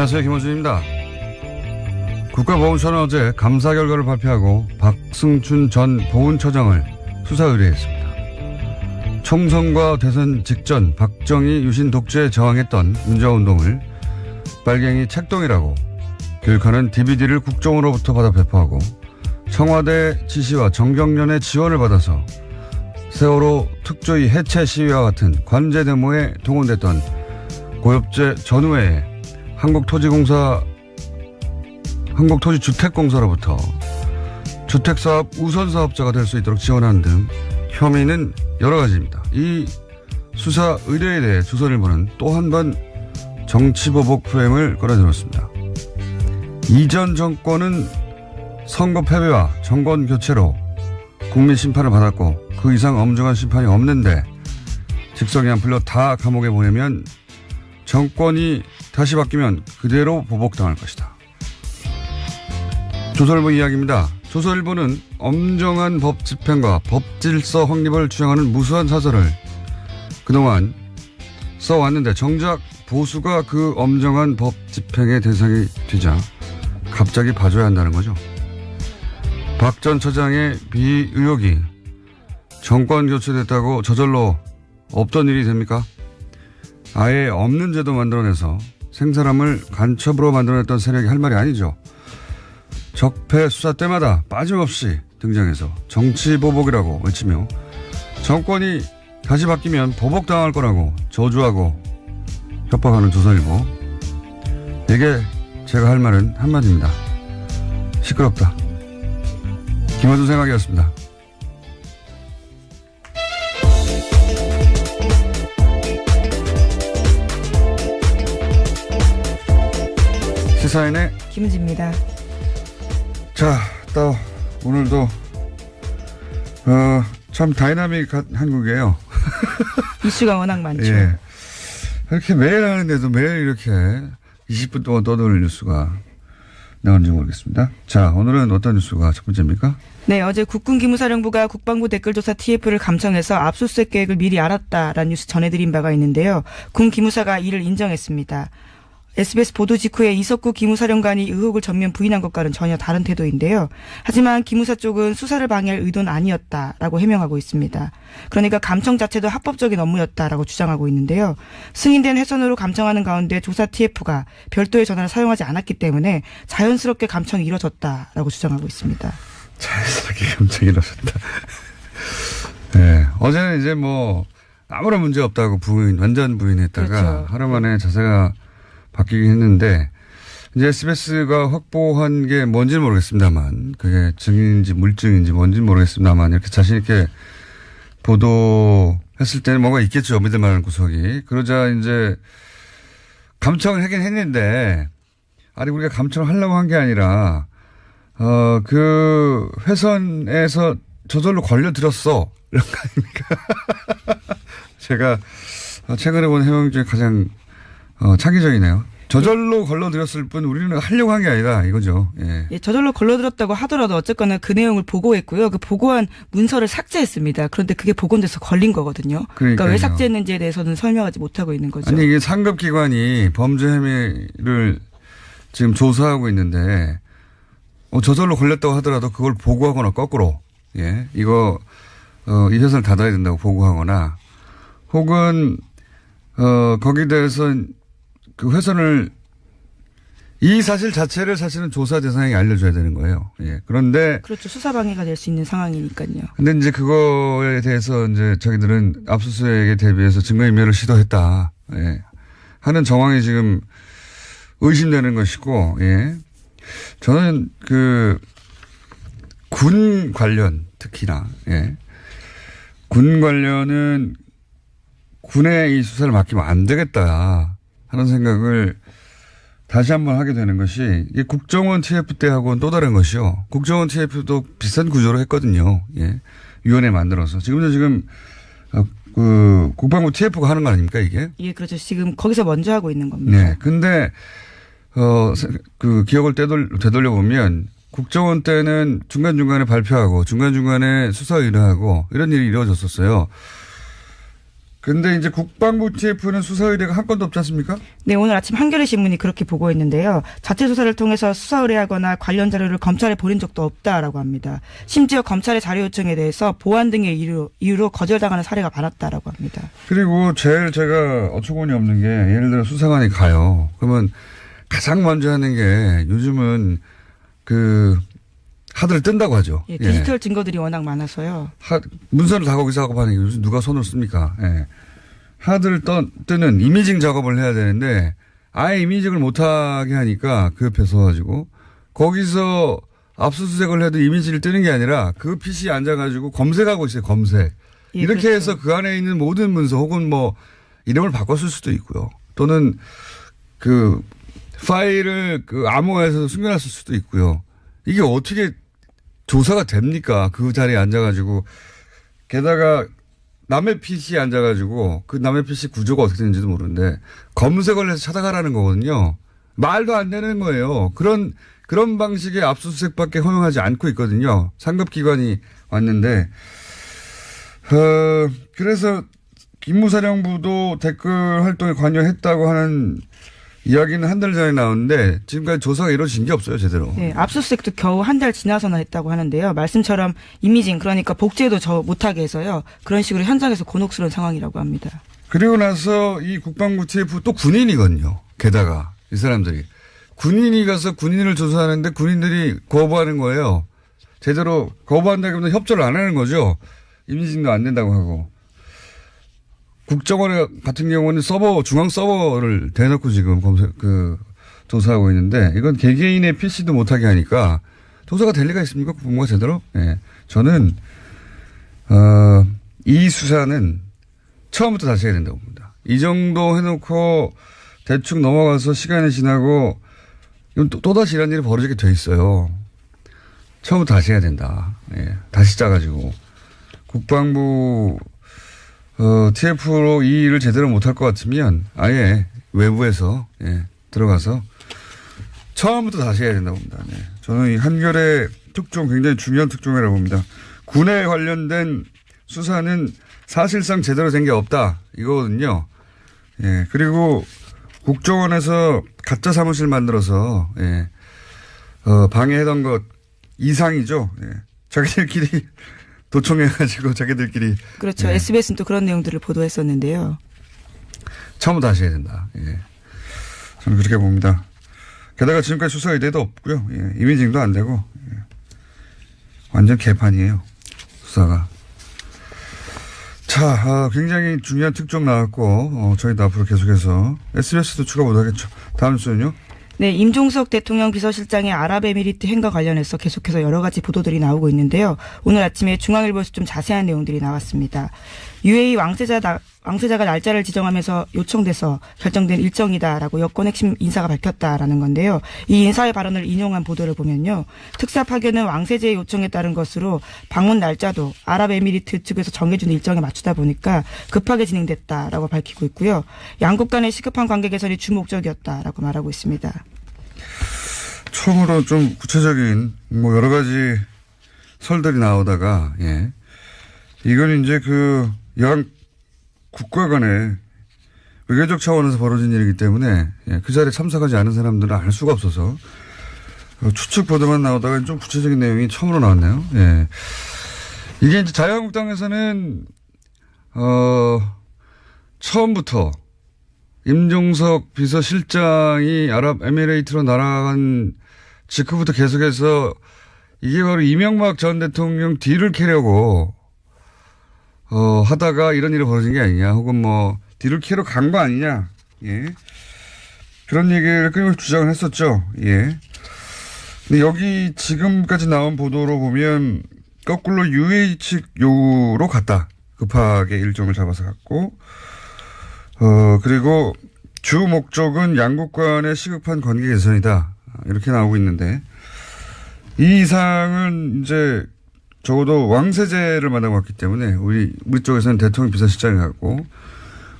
안녕하세요. 김원준입니다. 국가보훈처는 어제 감사 결과를 발표하고 박승춘 전 보훈처장을 수사 의뢰했습니다. 총선과 대선 직전 박정희 유신 독재에 저항했던 민주화운동을 빨갱이 책동이라고 교육하는 DVD를 국정으로부터 받아 배포하고 청와대 지시와 정경련의 지원을 받아서 세월호 특조위 해체 시위와 같은 관제 데모에 동원됐던 고엽제 전후에 한국토지주택공사로부터 주택사업 우선사업자가 될 수 있도록 지원하는 등 혐의는 여러 가지입니다. 이 수사 의뢰에 대해 조선일보는 또 한 번 정치보복 프레임을 끌어들였습니다. 이전 정권은 선거 패배와 정권 교체로 국민 심판을 받았고 그 이상 엄중한 심판이 없는데 직성이 안 풀려 다 감옥에 보내면 정권이 다시 바뀌면 그대로 보복당할 것이다. 조선일보 이야기입니다. 조선일보는 엄정한 법 집행과 법 질서 확립을 주장하는 무수한 사설을 그동안 써왔는데 정작 보수가 그 엄정한 법 집행의 대상이 되자 갑자기 봐줘야 한다는 거죠. 박 전 처장의 비의혹이 정권 교체됐다고 저절로 없던 일이 됩니까? 아예 없는 제도 만들어내서 생사람을 간첩으로 만들어냈던 세력이 할 말이 아니죠. 적폐 수사 때마다 빠짐없이 등장해서 정치보복이라고 외치며 정권이 다시 바뀌면 보복당할 거라고 저주하고 협박하는 조선일보. 이게 제가 할 말은 한마디입니다. 시끄럽다. 김어준 생각이었습니다. 시사인의 김은지입니다. 자, 또 오늘도 참 다이나믹한 한국이에요. 이슈가 워낙 많죠. 예. 이렇게 매일 하는데도 매일 이렇게 20분 동안 떠도는 뉴스가 나오는지 모르겠습니다. 자, 오늘은 어떤 뉴스가 첫 번째입니까? 네, 어제 국군기무사령부가 국방부 댓글조사 TF를 감청해서 압수수색 계획을 미리 알았다라는 뉴스 전해드린 바가 있는데요. 군 기무사가 이를 인정했습니다. SBS 보도 직후에 이석구 기무사령관이 의혹을 전면 부인한 것과는 전혀 다른 태도인데요. 하지만 기무사 쪽은 수사를 방해할 의도는 아니었다라고 해명하고 있습니다. 그러니까 감청 자체도 합법적인 업무였다라고 주장하고 있는데요. 승인된 회선으로 감청하는 가운데 조사 TF가 별도의 전화를 사용하지 않았기 때문에 자연스럽게 감청이 이뤄졌다라고 주장하고 있습니다. 자연스럽게 감청이 이뤄졌다. 네. 어제는 이제 뭐 아무런 문제 없다고 완전 부인했다가 그렇죠. 하루 만에 자세가 바뀌긴 했는데 이제 SBS가 확보한 게 뭔지는 모르겠습니다만 그게 증인인지 물증인지 뭔지는 모르겠습니다만 이렇게 자신 있게 보도했을 때는 뭔가 있겠죠. 믿을 만한 구석이. 그러자 이제 감청을 하긴 했는데 아니 우리가 감청을 하려고 한 게 아니라 그 회선에서 저절로 걸려들었어. 이런 거 아닙니까? 제가 최근에 본 해명 중에 가장 창의적이네요. 저절로 걸러들였을 뿐 우리는 하려고 한 게 아니다 이거죠. 예. 예, 저절로 걸러들었다고 하더라도 어쨌거나 그 내용을 보고했고요. 그 보고한 문서를 삭제했습니다. 그런데 그게 복원돼서 걸린 거거든요. 그러니까 왜 삭제했는지에 대해서는 설명하지 못하고 있는 거죠. 아니 이게 상급기관이 범죄 혐의를 지금 조사하고 있는데 저절로 걸렸다고 하더라도 그걸 보고하거나 거꾸로 예 이거 이 회사를 닫아야 된다고 보고하거나 혹은 거기에 대해서 그 회선을 이 사실 자체를 사실은 조사 대상에게 알려줘야 되는 거예요. 예. 그런데 그렇죠. 수사 방해가 될 수 있는 상황이니까요. 근데 이제 그거에 대해서 이제 자기들은 압수수색에 대비해서 증거인멸을 시도했다. 예. 하는 정황이 지금 의심되는 것이고, 예. 저는 군 관련 특히나, 예. 군 관련은 군에 이 수사를 맡기면 안 되겠다 하는 생각을 다시 한번 하게 되는 것이 이 국정원 TF 때하고는 또 다른 것이요. 국정원 TF도 비슷한 구조로 했거든요. 예. 위원회 만들어서. 지금 국방부 TF가 하는 거 아닙니까 이게? 예, 그렇죠. 지금 거기서 먼저 하고 있는 겁니다. 네. 근데 기억을 되돌려 보면 국정원 때는 중간중간에 발표하고 중간중간에 수사 의뢰하고 이런 일이 이루어졌었어요. 근데 이제 국방부 TF는 수사 의뢰가 한 건도 없지 않습니까? 네, 오늘 아침 한겨레 신문이 그렇게 보고했는데요. 자체 조사를 통해서 수사 의뢰하거나 관련 자료를 검찰에 보낸 적도 없다라고 합니다. 심지어 검찰의 자료 요청에 대해서 보안 등의 이유로 거절당하는 사례가 많았다라고 합니다. 그리고 제일 제가 어처구니 없는 게 예를 들어 수사관이 가요. 그러면 가장 먼저 하는 게 요즘은 그 하드를 뜬다고 하죠. 예, 디지털 증거들이 워낙 많아서요. 문서를 다 거기서 작업하는 게 요즘 누가 손을 씁니까? 예. 하드를 뜨는 이미징 작업을 해야 되는데 아예 이미징을 못하게 하니까 그 옆에 서가지고 거기서 압수수색을 해도 이미지를 뜨는 게 아니라 그 PC에 앉아가지고 검색하고 있어요. 검색. 예, 이렇게 그렇죠. 해서 그 안에 있는 모든 문서 혹은 뭐 이름을 바꿨을 수도 있고요. 또는 그 파일을 그 암호화해서 숨겨놨을 수도 있고요. 이게 어떻게 조사가 됩니까? 그 자리에 앉아가지고. 게다가 남의 PC에 앉아가지고 그 남의 PC 구조가 어떻게 되는지도 모르는데 검색을 해서 찾아가라는 거거든요. 말도 안 되는 거예요. 그런 방식의 압수수색밖에 허용하지 않고 있거든요. 상급기관이 왔는데. 그래서 김무사령부도 댓글 활동에 관여했다고 하는 이야기는 한 달 전에 나왔는데 지금까지 조사가 이루어진 게 없어요, 제대로. 네, 압수수색도 겨우 한 달 지나서나 했다고 하는데요. 말씀처럼 이미징 그러니까 복제도 못하게 해서요. 그런 식으로 현장에서 곤혹스러운 상황이라고 합니다. 그리고 나서 이 국방부 TF 또 군인이거든요. 게다가 이 사람들이. 군인이 가서 군인을 조사하는데 군인들이 거부하는 거예요. 제대로 거부한다기보다 협조를 안 하는 거죠. 이미징도 안 된다고 하고. 국정원 같은 경우는 중앙 서버를 대놓고 지금 조사하고 있는데 이건 개개인의 PC도 못하게 하니까 조사가 될 리가 있습니까? 국방부가 제대로? 예. 저는, 이 수사는 처음부터 다시 해야 된다고 봅니다. 이 정도 해놓고 대충 넘어가서 시간이 지나고 이건 또다시 이런 일이 벌어지게 돼 있어요. 처음부터 다시 해야 된다. 예. 다시 짜가지고. 국방부 TF로 이 일을 제대로 못할 것 같으면 아예 외부에서 들어가서 처음부터 다시 해야 된다고 봅니다. 네. 저는 이 한겨레 특종 굉장히 중요한 특종이라고 봅니다. 군에 관련된 수사는 사실상 제대로 된 게 없다 이거거든요. 예. 그리고 국정원에서 가짜 사무실 만들어서 방해하던 것 이상이죠. 예. 자기들끼리 도청해가지고 자기들끼리. 그렇죠. 예. SBS는 또 그런 내용들을 보도했었는데요. 처음부터 다시 해야 된다. 예. 저는 그렇게 봅니다. 게다가 지금까지 수사 의뢰도 없고요. 예. 이미징도 안 되고. 예. 완전 개판이에요. 수사가. 자, 굉장히 중요한 특종 나왔고, 저희도 앞으로 계속해서 SBS도 추가 못하겠죠. 다음 주는요? 네, 임종석 대통령 비서실장의 아랍에미리트 행과 관련해서 계속해서 여러 가지 보도들이 나오고 있는데요. 오늘 아침에 중앙일보에서 좀 자세한 내용들이 나왔습니다. UAE 왕세자가 날짜를 지정하면서 요청돼서 결정된 일정이다라고 여권 핵심 인사가 밝혔다라는 건데요. 이 인사의 발언을 인용한 보도를 보면요. 특사 파견은 왕세제의 요청에 따른 것으로 방문 날짜도 아랍에미리트 측에서 정해준 일정에 맞추다 보니까 급하게 진행됐다라고 밝히고 있고요. 양국 간의 시급한 관계 개선이 주목적이었다라고 말하고 있습니다. 처음으로 좀 구체적인 여러 가지 설들이 나오다가 이건 이제 양 국가 간의 외교적 차원에서 벌어진 일이기 때문에 그 자리에 참석하지 않은 사람들은 알 수가 없어서 추측 보도만 나오다가 좀 구체적인 내용이 처음으로 나왔네요. 예. 이게 이제 자유한국당에서는 처음부터 임종석 비서실장이 아랍에미레이트로 날아간 직후부터 계속해서 이게 바로 이명박 전 대통령 뒤를 캐려고 하다가 이런 일이 벌어진 게 아니냐, 혹은 뒤를 캐러 간 거 아니냐, 예. 그런 얘기를 끊임없이 주장을 했었죠, 예. 근데 여기 지금까지 나온 보도로 보면 거꾸로 UAE 측 요구로 갔다. 급하게 일정을 잡아서 갔고, 그리고 주 목적은 양국 간의 시급한 관계 개선이다. 이렇게 나오고 있는데, 이 이상은 이제 적어도 왕세제를 만나고 왔기 때문에 우리 쪽에서는 대통령 비서실장이 갔고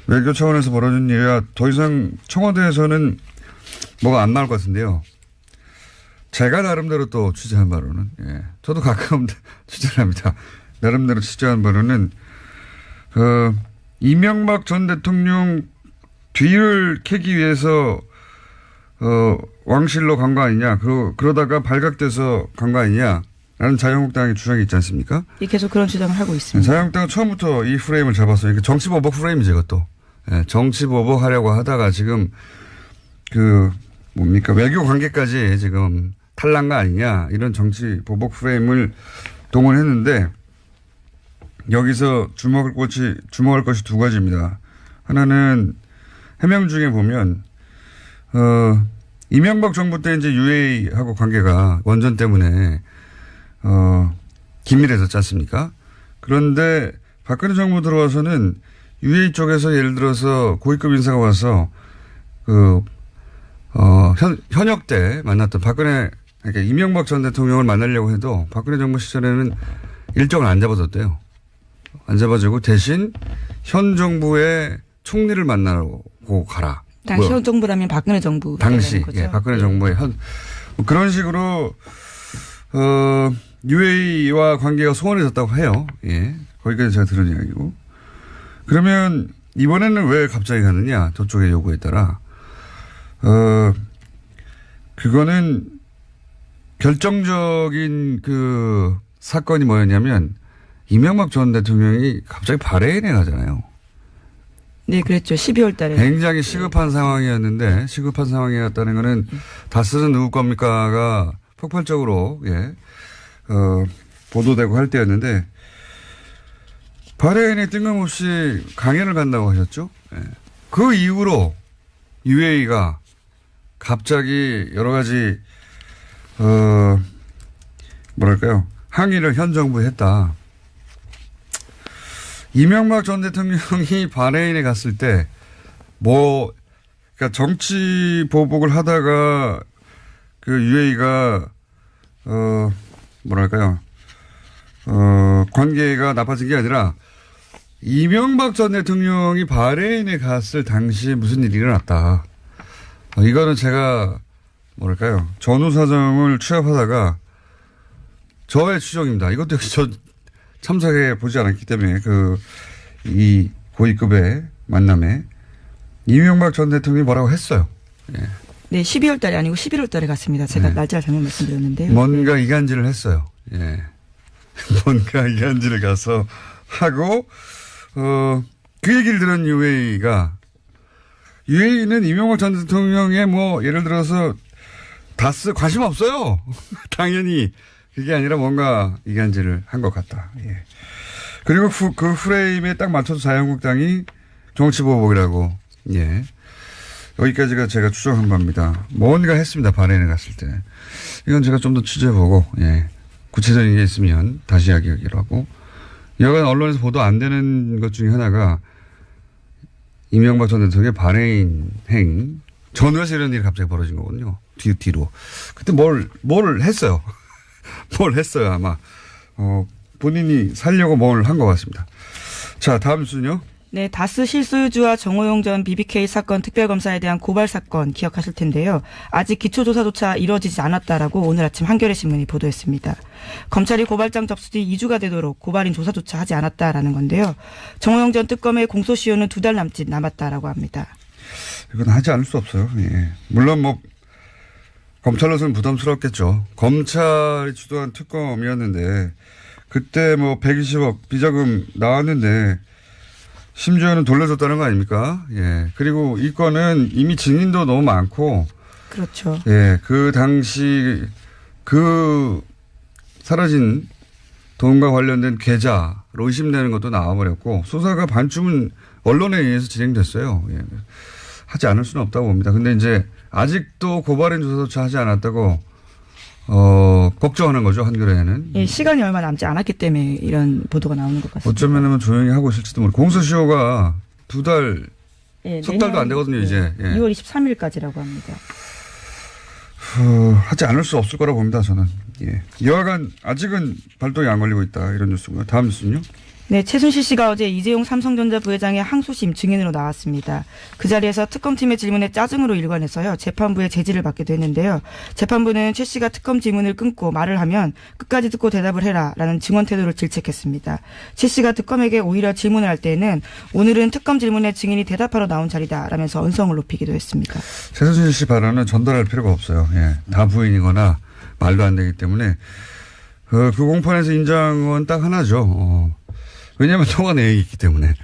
외교 차원에서 벌어진 일이라 더 이상 청와대에서는 뭐가 안 나올 것 같은데요. 제가 나름대로 또 취재한 바로는 저도 가끔 취재를 합니다. 나름대로 취재한 바로는 이명박 전 대통령 뒤를 캐기 위해서 왕실로 간 거 아니냐. 그러다가 발각돼서 간 거 아니냐. 라는 자유한국당의 주장이 있지 않습니까? 예, 계속 그런 주장을 하고 있습니다. 자유한국당은 처음부터 이 프레임을 잡았어요. 정치보복 프레임이죠, 이것도. 예, 정치보복 하려고 하다가 지금 외교 관계까지 지금 탈난 거 아니냐. 이런 정치보복 프레임을 동원했는데 여기서 주목할 것이 두 가지입니다. 하나는 해명 중에 보면, 이명박 정부 때 이제 UA하고 관계가 원전 때문에, 긴밀해졌지 않습니까? 그런데 박근혜 정부 들어와서는 UA 쪽에서 예를 들어서 고위급 인사가 와서 현역 때 만났던 그러니까 이명박 전 대통령을 만나려고 해도 박근혜 정부 시절에는 일정을 안 잡아줬대요. 안 잡아주고 대신 현 정부의 총리를 만나고 가라. 당시 현 정부라면 박근혜 정부. 당시, 예, 박근혜 정부의 그런 식으로, UAE와 관계가 소원해졌다고 해요. 예. 거기까지 제가 들은 이야기고. 그러면 이번에는 왜 갑자기 가느냐. 저쪽의 요구에 따라. 그거는 결정적인 사건이 뭐였냐면 이명박 전 대통령이 갑자기 바레인에 가잖아요. 네, 그랬죠. 12월 달에. 굉장히 시급한 상황이었는데 시급한 상황이었다는 거는 다스는 누구 겁니까가 폭발적으로, 예, 보도되고 할 때였는데 바레인에 뜬금없이 강연을 간다고 하셨죠. 예. 그 이후로 UAE가 갑자기 여러 가지, 항의를 현 정부에 했다. 이명박 전 대통령이 바레인에 갔을 때, 그러니까 정치 보복을 하다가 UAE가, 관계가 나빠진 게 아니라 이명박 전 대통령이 바레인에 갔을 당시에 무슨 일이 일어났다. 이거는 제가, 전후 사정을 취합하다가 저의 추정입니다. 이것도 역시 저 참석해 보지 않았기 때문에 이 고위급의 만남에 이명박 전 대통령이 뭐라고 했어요. 예. 네, 12월 달이 아니고 11월 달에 갔습니다. 제가 네. 날짜를 잘못 말씀드렸는데요. 뭔가 이간질을 했어요. 예. 뭔가 이간질을 가서 하고, 그 얘기를 들은 UAE는 이명박 전 대통령의 예를 들어서 다스 관심 없어요. 당연히. 그게 아니라 뭔가 이간질을 한 것 같다. 예. 그리고 그 프레임에 딱 맞춰서 자유한국당이 정치보복이라고, 예. 여기까지가 제가 추정한 바입니다. 뭔가 했습니다. 바레인에 갔을 때. 이건 제가 좀 더 취재해보고, 예. 구체적인 게 있으면 다시 이야기하기로 하고. 여간 언론에서 보도 안 되는 것 중에 하나가 이명박 전 대통령의 바레인 행, 전후에서 이런 일이 갑자기 벌어진 거거든요. 뒤로. 그때 뭘 했어요. 뭘 했어요, 아마. 본인이 살려고 뭘 한 것 같습니다. 자, 다음 뉴스는요. 네, 다스 실소유주와 정호용 전 BBK 사건 특별검사에 대한 고발 사건 기억하실 텐데요. 아직 기초조사조차 이루어지지 않았다라고 오늘 아침 한겨레 신문이 보도했습니다. 검찰이 고발장 접수 뒤 2주가 되도록 고발인 조사조차 하지 않았다라는 건데요. 정호용 전 특검의 공소시효는 2달 남짓 남았다라고 합니다. 이건 하지 않을 수 없어요. 예. 물론 검찰로서는 부담스럽겠죠. 검찰이 주도한 특검이었는데 그때 120억 비자금 나왔는데 심지어는 돌려줬다는 거 아닙니까? 예. 그리고 이 건은 이미 증인도 너무 많고. 그렇죠. 예. 그 당시 사라진 돈과 관련된 계좌로 의심되는 것도 나와버렸고 수사가 반쯤은 언론에 의해서 진행됐어요. 예. 하지 않을 수는 없다고 봅니다. 근데 이제 아직도 고발인 조사조차 하지 않았다고 걱정하는 거죠, 한겨레에는. 예, 시간이 얼마 남지 않았기 때문에 이런 보도가 나오는 것 같습니다. 어쩌면 조용히 하고 있을지도 모르고. 공소시효가 2달, 예, 석 달도 안 되거든요, 이제. 예. 2월 23일까지라고 합니다. 하지 않을 수 없을 거라고 봅니다, 저는. 예. 여하간 아직은 발동이 안 걸리고 있다, 이런 뉴스고요. 다음 뉴스는요? 네. 네, 최순실 씨가 어제 이재용 삼성전자 부회장의 항소심 증인으로 나왔습니다. 그 자리에서 특검팀의 질문에 짜증으로 일관해서요. 재판부의 제지를 받기도 했는데요. 재판부는 최 씨가 특검 질문을 끊고 말을 하면 끝까지 듣고 대답을 해라라는 증언 태도를 질책했습니다. 최 씨가 특검에게 오히려 질문을 할 때에는 오늘은 특검 질문에 증인이 대답하러 나온 자리다라면서 언성을 높이기도 했습니다. 최순실 씨 발언은 전달할 필요가 없어요. 예, 다 부인이거나 말도 안 되기 때문에 그 공판에서 인정은 딱 하나죠. 왜냐하면 통화 내역이 있기 때문에.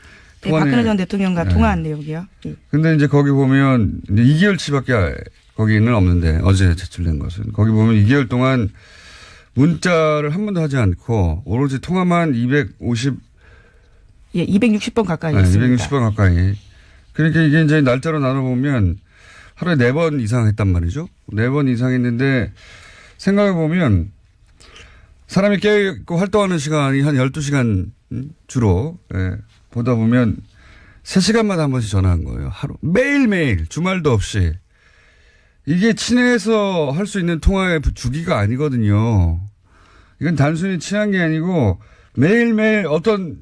네, 박근혜 전 대통령과 통화한 내용이요. 근데 이제 거기 보면 이제 2개월치밖에 거기는 없는데 어제 제출된 것은 거기 보면 2개월 동안 문자를 한 번도 하지 않고 오로지 통화만 260번 가까이 했습니다. 260번 가까이. 그러니까 이게 이제 날짜로 나눠보면 하루에 4번 이상 했단 말이죠. 4번 이상 했는데 생각해 보면 사람이 깨있고 활동하는 시간이 한 12시간 주로 보다 보면 3시간마다 한 번씩 전화한 거예요. 하루 매일매일 주말도 없이. 이게 친해서 할 수 있는 통화의 주기가 아니거든요. 이건 단순히 친한 게 아니고 매일매일 어떤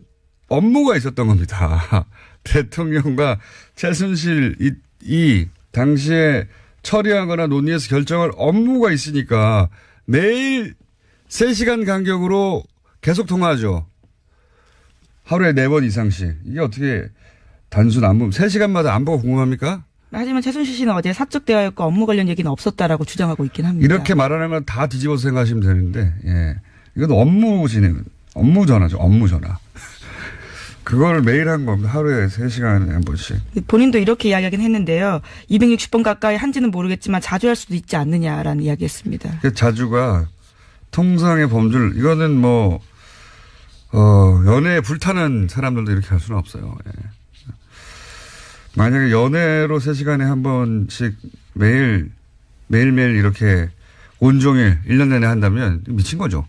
업무가 있었던 겁니다. 대통령과 최순실 이 당시에 처리하거나 논의해서 결정할 업무가 있으니까 매일 3시간 간격으로 계속 통화하죠. 하루에 4번 이상씩. 이게 어떻게 단순 안보 3시간마다 안보가 궁금합니까? 하지만 최순실 씨는 어제 사적 대화였고 업무 관련 얘기는 없었다라고 주장하고 있긴 합니다. 이렇게 말하는 건 다 뒤집어서 생각하시면 되는데, 예. 이건 업무 진행, 업무 전화죠. 업무 전화. 그걸 매일 한 겁니다. 하루에 3시간에 한 번씩. 본인도 이렇게 이야기하긴 했는데요. 260번 가까이 한지는 모르겠지만 자주 할 수도 있지 않느냐라는 이야기했습니다. 자주가 통상의 범주를, 이거는 뭐, 연애에 불타는 사람들도 이렇게 할 수는 없어요. 예. 만약에 연애로 3시간에 한 번씩 매일매일 이렇게 온종일 1년 내내 한다면 미친 거죠.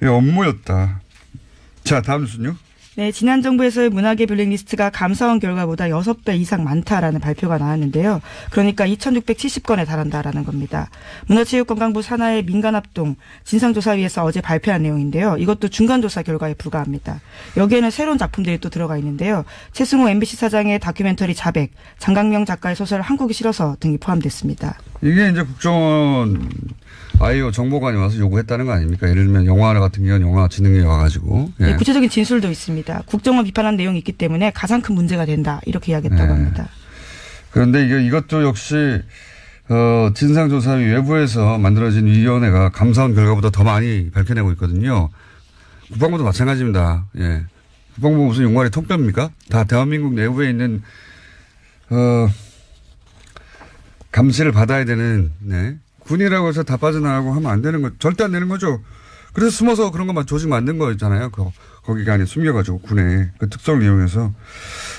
업무였다. 자, 다음 뉴스는요? 네, 지난 정부에서의 문화계 블랙리스트가 감사원 결과보다 6배 이상 많다라는 발표가 나왔는데요. 그러니까 2,670건에 달한다라는 겁니다. 문화체육관광부 산하의 민간합동 진상조사위에서 어제 발표한 내용인데요. 이것도 중간조사 결과에 불과합니다. 여기에는 새로운 작품들이 또 들어가 있는데요. 최승호 MBC 사장의 다큐멘터리 자백, 장강명 작가의 소설 한국이 싫어서 등이 포함됐습니다. 이게 이제 국정원 아이오 정보관이 와서 요구했다는 거 아닙니까? 예를 들면 영화 같은 경우는 영화진흥위 와가지고. 예. 네, 구체적인 진술도 있습니다. 국정원 비판한 내용이 있기 때문에 가장 큰 문제가 된다. 이렇게 이야기했다고 합니다. 그런데 이것도 역시 진상조사위 외부에서 만들어진 위원회가 감사원 결과보다 더 많이 밝혀내고 있거든요. 국방부도 마찬가지입니다. 예. 국방부 무슨 용관의 통뼈입니까? 다 대한민국 내부에 있는 감시를 받아야 되는 군이라고 해서 다 빠져나가고 하면 안 되는 거, 절대 안 되는 거죠. 그래서 숨어서 그런 것만 조직 만든 거잖아요. 거기가 아니 숨겨가지고 군에 그 특성을 이용해서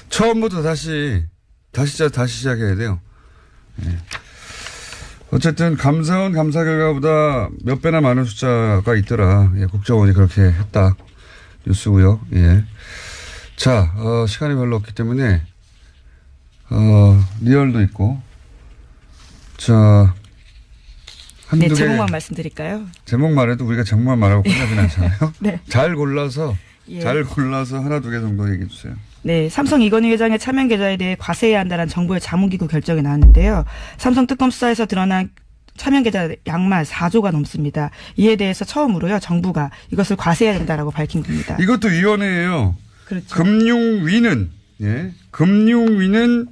처음부터 다시 시작해야 돼요. 예. 어쨌든 감사원 감사 결과보다 몇 배나 많은 숫자가 있더라. 예, 국정원이 그렇게 했다. 뉴스고요. 예. 자, 시간이 별로 없기 때문에 리얼도 있고. 자. 네, 제목만 말씀드릴까요? 제목만 해도 우리가 제목만 말하고 끝나진 않잖아요. 네. 잘 골라서 예. 하나 두 개 정도 얘기해 주세요. 네, 삼성 이건희 회장의 차명 계좌에 대해 과세해야 한다는 정부의 자문기구 결정이 나왔는데요. 삼성 특검 수사에서 드러난 차명 계좌 양만 4조가 넘습니다. 이에 대해서 처음으로요, 정부가 이것을 과세해야 된다라고 밝힌 겁니다. 이것도 위원회예요. 그렇죠. 금융위는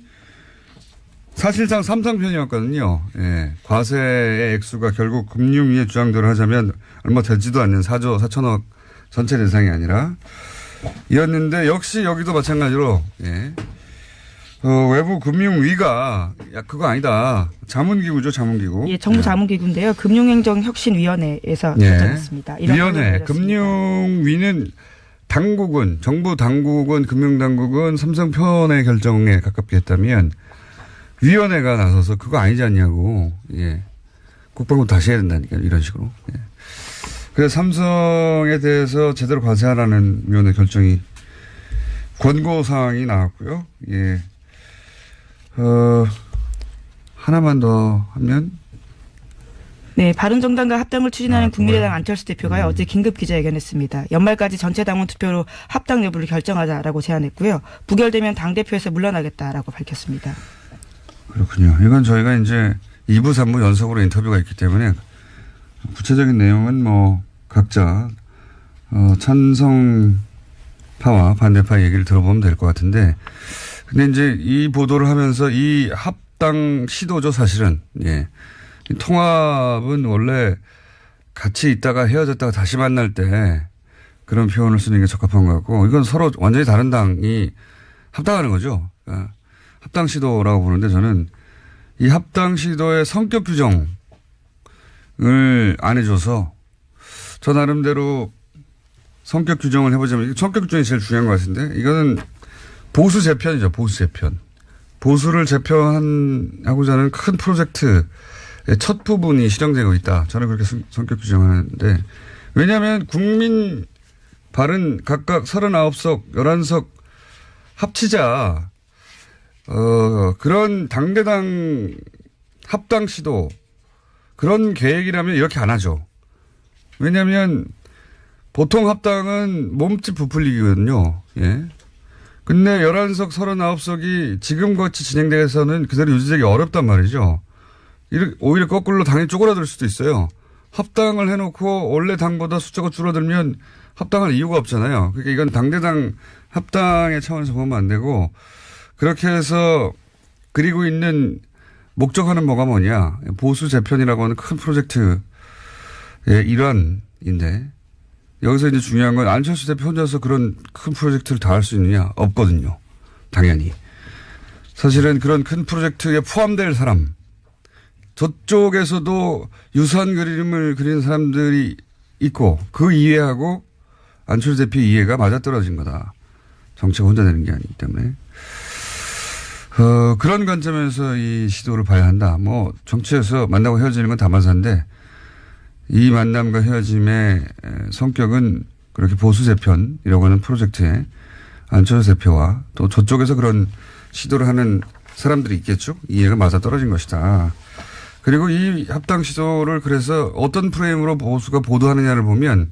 사실상 삼성 편이었거든요. 예. 과세의 액수가 결국 금융위의 주장대로 하자면 얼마 되지도 않는 4조 4천억 전체 대상이 아니라 이었는데 역시 여기도 마찬가지로 외부 금융위가 그거 아니다. 자문기구죠. 자문기구. 예, 정부 자문기구인데요. 금융행정혁신위원회에서 결정했습니다. 위원회. 금융위는 당국은 정부 당국은 금융당국은 삼성 편의 결정에 가깝게 했다면 위원회가 나서서 그거 아니지 않냐고. 예. 국방부 다시 해야 된다니까 이런 식으로. 예. 그래서 삼성에 대해서 제대로 과세하라는 위원회 결정이 권고사항이 나왔고요. 예. 하나만 더 하면 네, 바른정당과 합당을 추진하는 국민의당 그거요? 안철수 대표가 어제 긴급 기자회견했습니다. 연말까지 전체 당원 투표로 합당 여부를 결정하자라고 제안했고요. 부결되면 당대표에서 물러나겠다라고 밝혔습니다. 그렇군요. 이건 저희가 이제 2부, 3부 연속으로 인터뷰가 있기 때문에 구체적인 내용은 뭐 각자 찬성파와 반대파 얘기를 들어보면 될 것 같은데, 근데 이제 이 보도를 하면서 이 합당 시도죠, 사실은. 예. 이 통합은 원래 같이 있다가 헤어졌다가 다시 만날 때 그런 표현을 쓰는 게 적합한 것 같고, 이건 서로 완전히 다른 당이 합당하는 거죠. 그러니까 합당 시도라고 보는데, 저는 이 합당 시도의 성격 규정을 안 해줘서 저 나름대로 성격 규정을 해보자면, 성격 규정이 제일 중요한 것 같은데, 이거는 보수 재편이죠. 보수 재편. 보수를 재편하고자 하는 큰 프로젝트의 첫 부분이 실행되고 있다. 저는 그렇게 성격 규정하는데, 왜냐하면 국민 바른 각각 39석, 11석 합치자, 그런 당대당 합당 시도, 그런 계획이라면 이렇게 안 하죠. 왜냐하면 보통 합당은 몸집 부풀리기거든요. 예. 근데 11석, 39석이 지금같이 진행돼서는 그대로 유지되기 어렵단 말이죠. 오히려 거꾸로 당이 쪼그라들 수도 있어요. 합당을 해놓고 원래 당보다 숫자가 줄어들면 합당할 이유가 없잖아요. 그러니까 이건 당대당 합당의 차원에서 보면 안 되고, 그렇게 해서 그리고 있는 목적하는 뭐가 뭐냐. 보수 재편이라고 하는 큰 프로젝트의 일환인데, 여기서 이제 중요한 건 안철수 대표 혼자서 그런 큰 프로젝트를 다 할 수 있느냐? 없거든요. 당연히. 사실은 그런 큰 프로젝트에 포함될 사람, 저쪽에서도 유사한 그림을 그리는 사람들이 있고, 그 이해하고 안철수 대표 이해가 맞아떨어진 거다. 정치가 혼자 되는 게 아니기 때문에. 그런 관점에서 이 시도를 봐야 한다. 뭐 정치에서 만나고 헤어지는 건 다반사인데, 이 만남과 헤어짐의 성격은 그렇게 보수 재편이라고 하는 프로젝트에 안철수 대표와 또 저쪽에서 그런 시도를 하는 사람들이 있겠죠. 이해가 맞아떨어진 것이다. 그리고 이 합당 시도를 그래서 어떤 프레임으로 보수가 보도하느냐를 보면,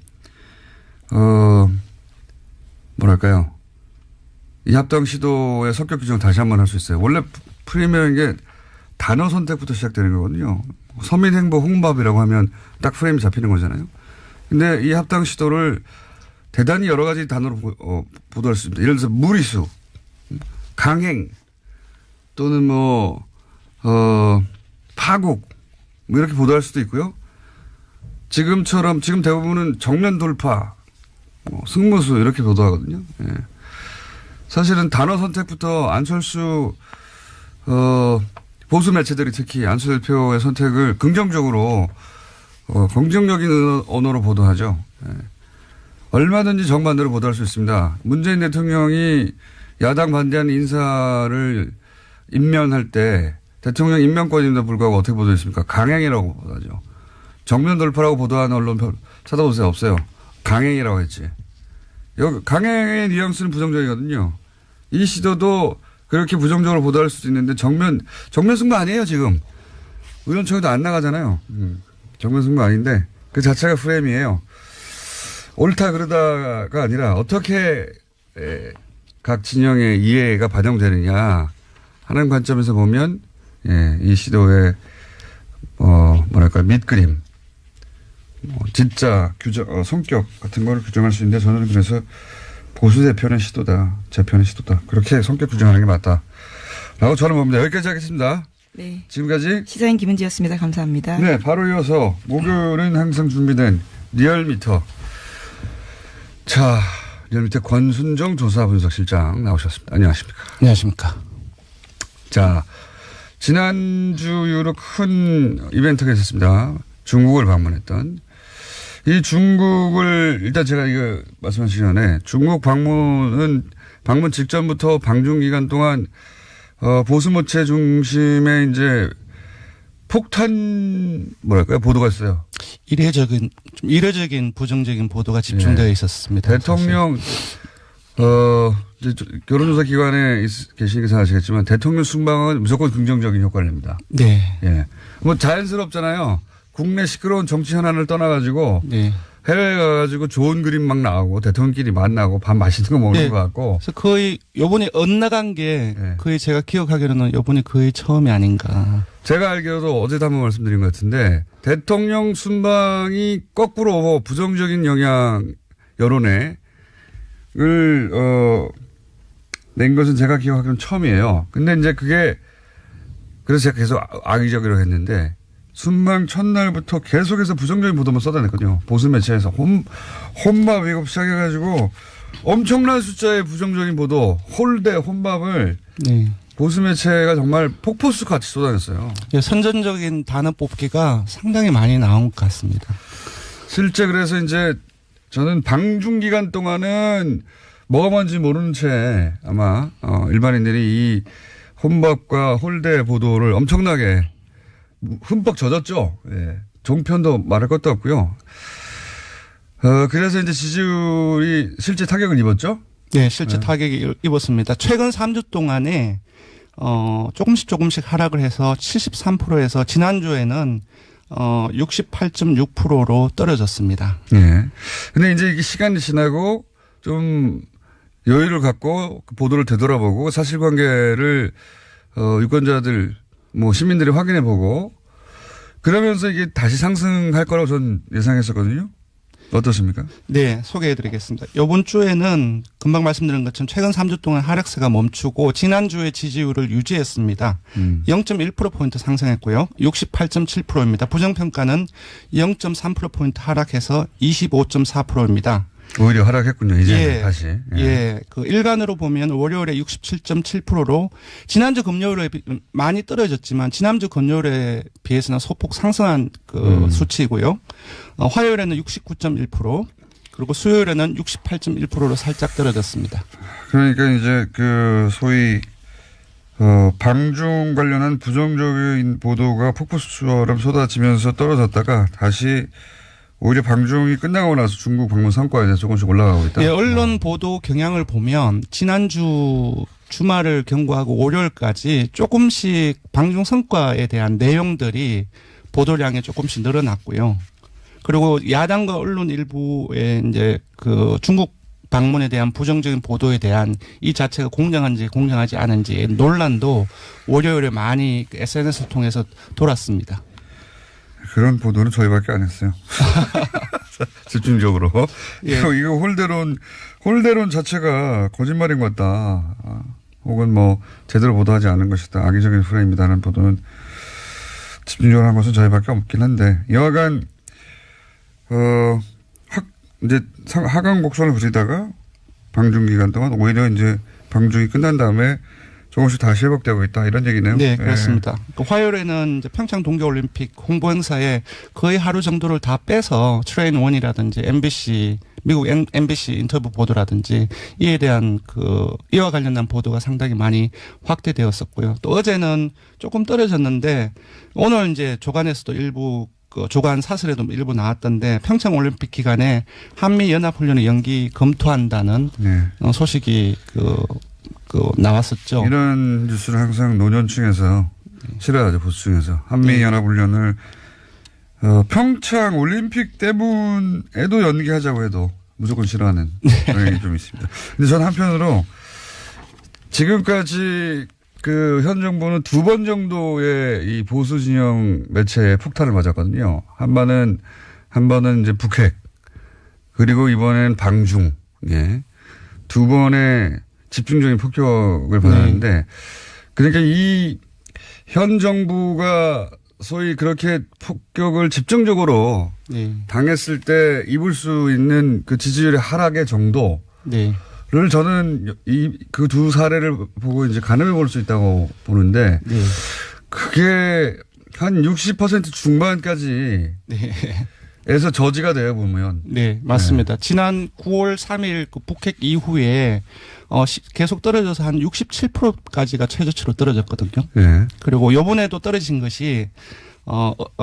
뭐랄까요. 이 합당 시도의 성격 규정을 다시 한번 할 수 있어요. 원래 프레임이라는 게 단어 선택부터 시작되는 거거든요. 서민행보 홍밥이라고 하면 딱 프레임이 잡히는 거잖아요. 근데 이 합당 시도를 대단히 여러 가지 단어로 보도할 수 있습니다. 예를 들어서 무리수, 강행, 또는 파국, 뭐 이렇게 보도할 수도 있고요. 지금 대부분은 정면 돌파, 승무수 이렇게 보도하거든요. 예. 사실은 단어 선택부터 안철수, 보수 매체들이 특히 안철수 대표의 선택을 긍정적으로, 긍정적인 언어로 보도하죠. 예. 얼마든지 정반대로 보도할 수 있습니다. 문재인 대통령이 야당 반대하는 인사를 임면할 때 대통령 임명권임에도 불구하고 어떻게 보도했습니까? 강행이라고 보도하죠. 정면 돌파라고 보도하는 언론 찾아보세요. 없어요. 강행이라고 했지. 여기 강행의 뉘앙스는 부정적이거든요. 이 시도도 그렇게 부정적으로 보도할 수도 있는데 정면 승부 아니에요, 지금. 의원총회도 안 나가잖아요. 정면 승부 아닌데 그 자체가 프레임이에요. 옳다 그러다가 아니라 어떻게 각 진영의 이해가 반영되느냐 하는 관점에서 보면, 예, 이 시도의 밑그림, 진짜 규정, 성격 같은 걸 규정할 수 있는데, 저는 그래서 보수 재편의 시도다, 재편의 시도다, 그렇게 성격 규정하는 게 맞다라고 저는 봅니다. 여기까지 하겠습니다. 네. 지금까지 시사인 김은지였습니다. 감사합니다. 네, 바로 이어서 목요일은 항상 준비된 리얼미터. 자, 리얼미터 권순정 조사분석실장 나오셨습니다. 안녕하십니까? 안녕하십니까? 자, 지난주 이후로 큰 이벤트가 있었습니다. 중국을 방문했던. 이 중국을, 일단 제가 이거 말씀하시기 전에 중국 방문 직전부터 방중 기간 동안, 보수 모체 중심의 이제 폭탄, 보도가 있어요. 이례적인 부정적인 보도가 집중되어 있었습니다. 대통령, 이제 결혼조사 기관에 계시니까 잘 아시겠지만 대통령 순방은 무조건 긍정적인 효과를 냅니다. 네. 예. 뭐 자연스럽잖아요. 국내 시끄러운 정치 현안을 떠나가지고 네. 해외에 가가지고 좋은 그림 막 나오고 대통령끼리 만나고 밥 맛있는 거 먹는 네. 것 같고. 그래서 거의 요번에 엇나간 게 네. 거의 제가 기억하기로는 요번이 거의 처음이 아닌가. 제가 알기로도 어제도 한번 말씀드린 것 같은데 대통령 순방이 거꾸로 부정적인 영향 여론에 낸 것은 제가 기억하기로는 처음이에요. 근데 이제 그게 그래서 제가 계속 악의적으로 했는데 순방 첫날부터 계속해서 부정적인 보도만 쏟아냈거든요. 보수 매체에서 혼밥 이거 시작해가지고 엄청난 숫자의 부정적인 보도, 홀대, 혼밥을 네. 보수 매체가 정말 폭포수 같이 쏟아냈어요. 선전적인 단어 뽑기가 상당히 많이 나온 것 같습니다. 실제 그래서 이제 저는 방중 기간 동안은 뭐가 뭔지 모르는 채 아마 일반인들이 이 혼밥과 홀대 보도를 엄청나게 흠뻑 젖었죠. 예. 종편도 말할 것도 없고요. 그래서 이제 지지율이 실제 타격을 입었죠. 네, 실제 타격이 입었습니다. 최근 3주 동안에 조금씩 하락을 해서 73%에서 지난주에는 68.6%로 떨어졌습니다. 예. 근데 이제 이게 시간이 지나고 좀 여유를 갖고 보도를 되돌아보고 사실관계를 유권자들 시민들이 확인해보고 그러면서 이게 다시 상승할 거라고 전 예상했었거든요. 어떻습니까? 네, 소개해드리겠습니다. 이번 주에는 금방 말씀드린 것처럼 최근 3주 동안 하락세가 멈추고 지난주에 지지율을 유지했습니다. 0.1%포인트 상승했고요. 68.7%입니다. 부정평가는 0.3%포인트 하락해서 25.4%입니다. 오히려 하락했군요. 이제 예, 다시. 예. 그 일간으로 보면 월요일에 67.7%로 지난주 금요일에 많이 떨어졌지만 지난주 금요일에 비해서는 소폭 상승한 그 수치이고요. 화요일에는 69.1% 그리고 수요일에는 68.1%로 살짝 떨어졌습니다. 그러니까 이제 그 소위 방중 관련한 부정적인 보도가 폭포수처럼 쏟아지면서 떨어졌다가 다시 오히려 방중이 끝나고 나서 중국 방문 성과에 대해서 조금씩 올라가고 있다. 네, 언론 보도 경향을 보면 지난주 주말을 경고하고 월요일까지 조금씩 방중 성과에 대한 내용들이 보도량이 조금씩 늘어났고요. 그리고 야당과 언론 일부의 이제 그 중국 방문에 대한 부정적인 보도에 대한 이 자체가 공정한지 공정하지 않은지 논란도 월요일에 많이 SNS를 통해서 돌았습니다. 그런 보도는 저희밖에 안 했어요. 집중적으로. 예. 이거 홀대론 자체가 거짓말인 것 같다. 혹은 제대로 보도하지 않은 것이다. 악의적인 프레임이다라는 보도는 집중적으로 한 것은 저희밖에 없긴 한데 여하간 이제 하강 곡선을 그리다가 방중 기간 동안 오히려 이제 방중이 끝난 다음에 조금씩 다시 회복되고 있다 이런 얘기네요. 네, 그렇습니다. 그 화요일에는 이제 평창 동계올림픽 홍보 행사에 거의 하루 정도를 다 빼서 트레인 원이라든지 MBC 미국 MBC 인터뷰 보도라든지 이에 대한 이와 관련된 보도가 상당히 많이 확대되었었고요. 또 어제는 조금 떨어졌는데 오늘 이제 조간에서도 일부 조간 사설에도 일부 나왔던데 평창 올림픽 기간에 한미 연합훈련의 연기 검토한다는 소식이 나왔었죠. 이런 뉴스를 항상 노년층에서 싫어하죠. 보수층에서. 한미연합훈련을 평창 올림픽 때문에도 연기하자고 해도 무조건 싫어하는 경향이 좀 있습니다. 근데 저는 한편으로 지금까지 현 정부는 2번 정도의 이 보수 진영 매체에 폭탄을 맞았거든요. 한 번은 이제 북핵 그리고 이번엔 방중. 예. 2번의 집중적인 폭격을 받았는데 그러니까 이 현 정부가 소위 그렇게 폭격을 집중적으로 당했을 때 입을 수 있는 그 지지율의 하락의 정도를 저는 그 두 사례를 보고 이제 가늠해 볼 수 있다고 보는데 그게 한 60% 중반까지 에서 저지가 돼요 보면. 네, 맞습니다. 지난 9월 3일 그 북핵 이후에 계속 떨어져서 한 67%까지가 최저치로 떨어졌거든요. 네. 그리고 요번에도 떨어진 것이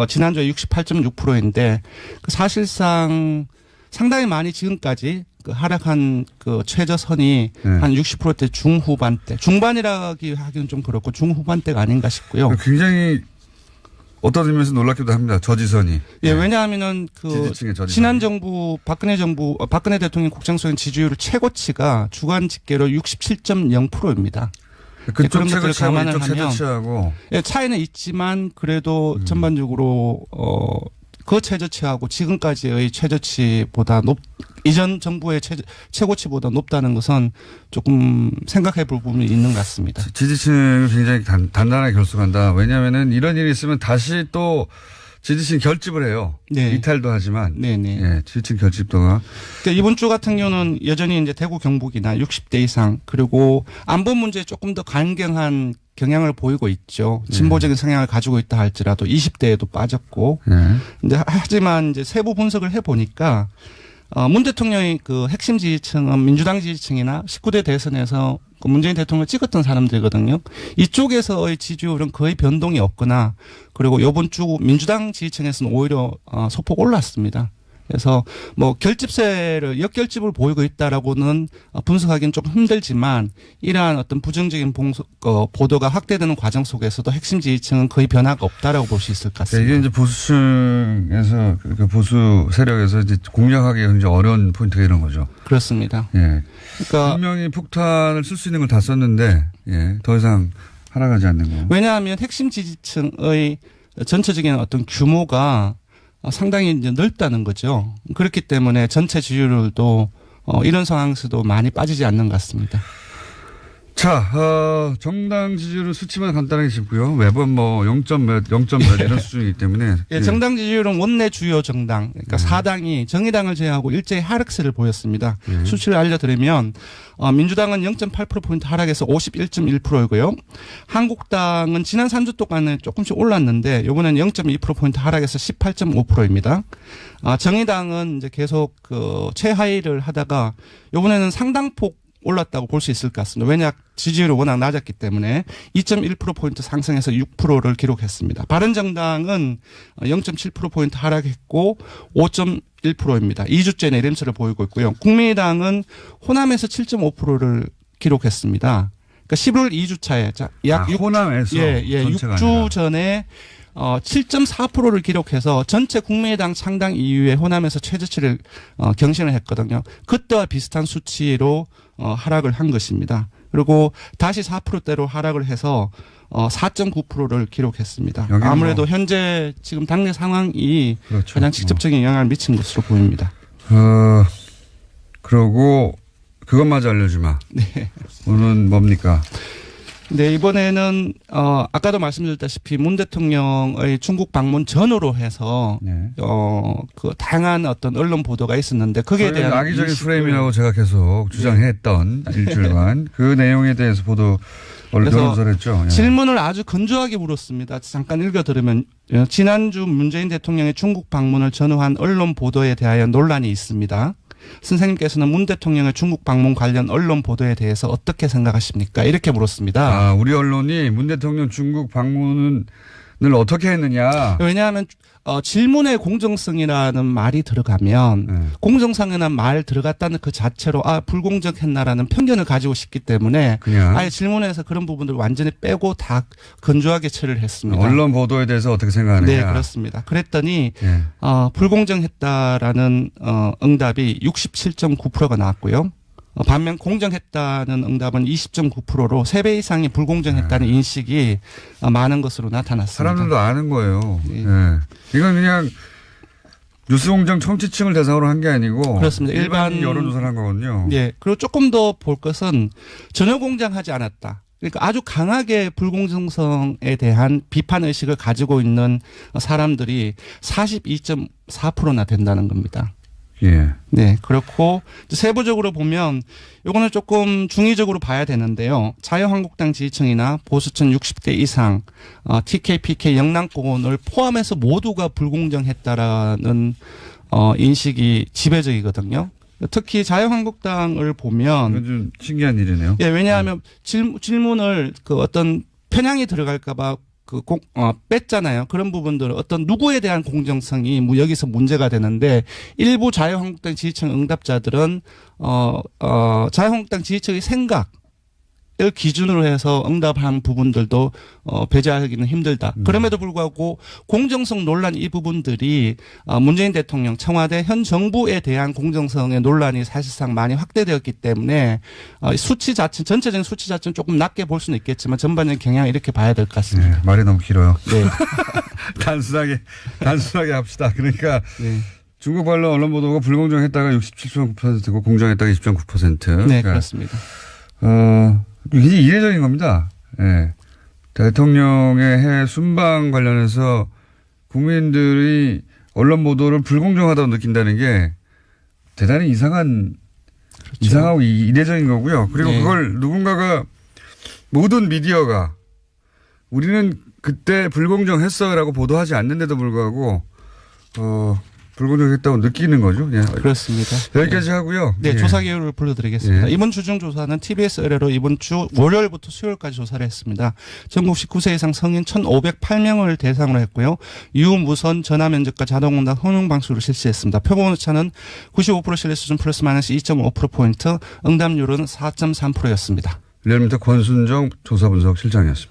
지난주에 68.6%인데 사실상 상당히 많이 지금까지 하락한 최저선이 한 60%대 중후반대, 중반이라기 하기는 좀 그렇고 중후반대가 아닌가 싶고요. 굉장히 어떤 의미에서 놀랍기도 합니다. 저지선이. 예, 왜냐하면은 지지층의 저지선. 지난 정부 박근혜 대통령 국정수행 지지율 최고치가 주간 집계로 67.0%입니다. 그쪽 그런 것들을 최저치하고 감안을 이쪽 하면 최저치하고 예, 차이는 있지만 그래도 전반적으로 그 최저치하고 지금까지의 최저치보다 이전 정부의 최고치보다 높다는 것은 조금 생각해 볼 부분이 있는 것 같습니다. 지지층을 굉장히 단단하게 결속한다. 왜냐하면은 이런 일이 있으면 다시 또 지지층 결집을 해요. 네. 이탈도 하지만. 네네. 예, 지지층 결집도가. 그러니까 이번 주 같은 경우는 여전히 이제 대구 경북이나 60대 이상 그리고 안보 문제에 조금 더 강경한 경향을 보이고 있죠. 진보적인 성향을 가지고 있다 할지라도 20대에도 빠졌고. 예. 근데 하지만 이제 세부 분석을 해 보니까 문 대통령의 그 핵심 지지층은 민주당 지지층이나 19대 대선에서 그 문재인 대통령을 찍었던 사람들이거든요. 이쪽에서의 지지율은 거의 변동이 없거나 그리고 이번 주 민주당 지지층에서는 오히려 소폭 올랐습니다. 그래서 뭐 결집세를 역결집을 보이고 있다라고는 분석하기는 좀 힘들지만 이러한 어떤 부정적인 보도가 확대되는 과정 속에서도 핵심 지지층은 거의 변화가 없다라고 볼 수 있을 것 같습니다. 이게 이제 보수층에서 그 보수 세력에서 이제 공략하기 굉장히 어려운 포인트가 이런 거죠. 그렇습니다. 예. 그러니까 분명히 폭탄을 쓸 수 있는 걸 다 썼는데 예, 더 이상 하락하지 않는 거. 왜냐하면 핵심 지지층의 전체적인 어떤 규모가 상당히 이제 넓다는 거죠. 그렇기 때문에 전체 지지율도 이런 상황에서도 많이 빠지지 않는 것 같습니다. 자, 정당 지지율은 수치만 간단하게 짚고요. 매번 뭐 0점 몇 이런 수준이기 때문에. 예, 정당 지지율은 원내 주요 정당, 그러니까 4당이 정의당을 제외하고 일제히 하락세를 보였습니다. 수치를 알려드리면 민주당은 0.8%포인트 하락해서 51.1%이고요. 한국당은 지난 3주 동안에 조금씩 올랐는데 이번에는 0.2%포인트 하락해서 18.5%입니다. 정의당은 이제 계속 그 최하위를 하다가 이번에는 상당폭 올랐다고 볼 수 있을 것 같습니다. 왜냐 지지율이 워낙 낮았기 때문에 2.1%포인트 상승해서 6%를 기록했습니다. 바른정당은 0.7%포인트 하락했고 5.1%입니다. 2주째 내림세를 보이고 있고요. 국민의당은 호남에서 7.5%를 기록했습니다. 그러니까 11월 2주차에 약 호남에서 6주 전에 7.4%를 기록해서 전체 국민의당 창당 이후에 호남에서 최저치를 경신을 했거든요. 그때와 비슷한 수치로 하락을 한 것입니다. 그리고 다시 4%대로 하락을 해서 4.9%를 기록했습니다. 아무래도 현재 지금 당내 상황이 그렇죠. 가장 직접적인 영향을 미친 것으로 보입니다. 그러고 그것마저 알려주마. 네. 오늘은 뭡니까? 네, 이번에는 아까도 말씀드렸다시피 문 대통령의 중국 방문 전후로 해서 네. 그 다양한 어떤 언론 보도가 있었는데 거기에 대한 악의적인 프레임이라고 제가 계속 주장했던 일주일간 그 내용에 대해서 보도 언론설했죠. 예. 질문을 아주 건조하게 물었습니다. 잠깐 읽어드리면 지난주 문재인 대통령의 중국 방문을 전후한 언론 보도에 대하여 논란이 있습니다. 선생님께서는 문 대통령의 중국 방문 관련 언론 보도에 대해서 어떻게 생각하십니까? 이렇게 물었습니다. 우리 언론이 문 대통령 중국 방문을 어떻게 했느냐. 왜냐하면 질문의 공정성이라는 말이 들어가면 공정성이라는 말 들어갔다는 그 자체로 불공정했나라는 편견을 가지고 싶기 때문에 아예 질문에서 그런 부분들 완전히 빼고 다 건조하게 처리를 했습니다. 언론 보도에 대해서 어떻게 생각하느냐. 네, 그렇습니다. 그랬더니 불공정했다라는 응답이 67.9%가 나왔고요. 반면 공정했다는 응답은 20.9%로 3배 이상이 불공정했다는 인식이 많은 것으로 나타났습니다. 사람들도 아는 거예요. 네. 네. 이건 그냥 뉴스공장 청취층을 대상으로 한 게 아니고 그렇습니다. 일반 여론조사를 한 거거든요. 네. 그리고 조금 더 볼 것은 전혀 공정하지 않았다. 그러니까 아주 강하게 불공정성에 대한 비판 의식을 가지고 있는 사람들이 42.4%나 된다는 겁니다. 예. 네, 그렇고 세부적으로 보면 요거는 조금 중의적으로 봐야 되는데요. 자유한국당 지지층이나 보수층 60대 이상, TK, PK, 영남권을 포함해서 모두가 불공정했다라는 인식이 지배적이거든요. 특히 자유한국당을 보면 이건 좀 신기한 일이네요. 예, 왜냐하면 질문을 그 어떤 편향이 들어갈까봐 뺐잖아요. 그런 부분들 어떤 누구에 대한 공정성이 여기서 문제가 되는데 일부 자유한국당 지지층 응답자들은 자유한국당 지지층의 생각 기준으로 해서 응답한 부분들도 배제하기는 힘들다. 그럼에도 불구하고 공정성 논란 이 부분들이 문재인 대통령 청와대 현 정부에 대한 공정성의 논란이 사실상 많이 확대되었기 때문에 수치 자체 전체적인 수치 자체는 조금 낮게 볼 수는 있겠지만 전반적인 경향 이렇게 봐야 될 것 같습니다. 네, 말이 너무 길어요. 네. 단순하게 합시다. 그러니까 네. 중국 관련 언론 보도가 불공정했다가 67.9%고 공정했다가 20.9%. 네, 그러니까 그렇습니다. 굉장히 이례적인 겁니다. 예. 대통령의 해 순방 관련해서 국민들이 언론 보도를 불공정하다고 느낀다는 게 대단히 이상하고 이례적인 거고요. 그리고 네. 그걸 누군가가 모든 미디어가 우리는 그때 불공정했어라고 보도하지 않는데도 불구하고 불공정했다고 느끼는 거죠. 예. 그렇습니다. 여기까지 하고요. 네, 예. 조사 개요를 불러드리겠습니다. 예. 이번 주중 조사는 TBS 의뢰로 이번 주 월요일부터 수요일까지 조사를 했습니다. 전국 19세 이상 성인 1,508명을 대상으로 했고요. 유무선 전화 면접과 자동응답 혼용 방식으로 실시했습니다. 표본 오차는 95% 신뢰 수준 플러스 마이너스 2.5%포인트, 응답률은 4.3%였습니다. 리얼미터 권순정 조사분석 실장이었습니다.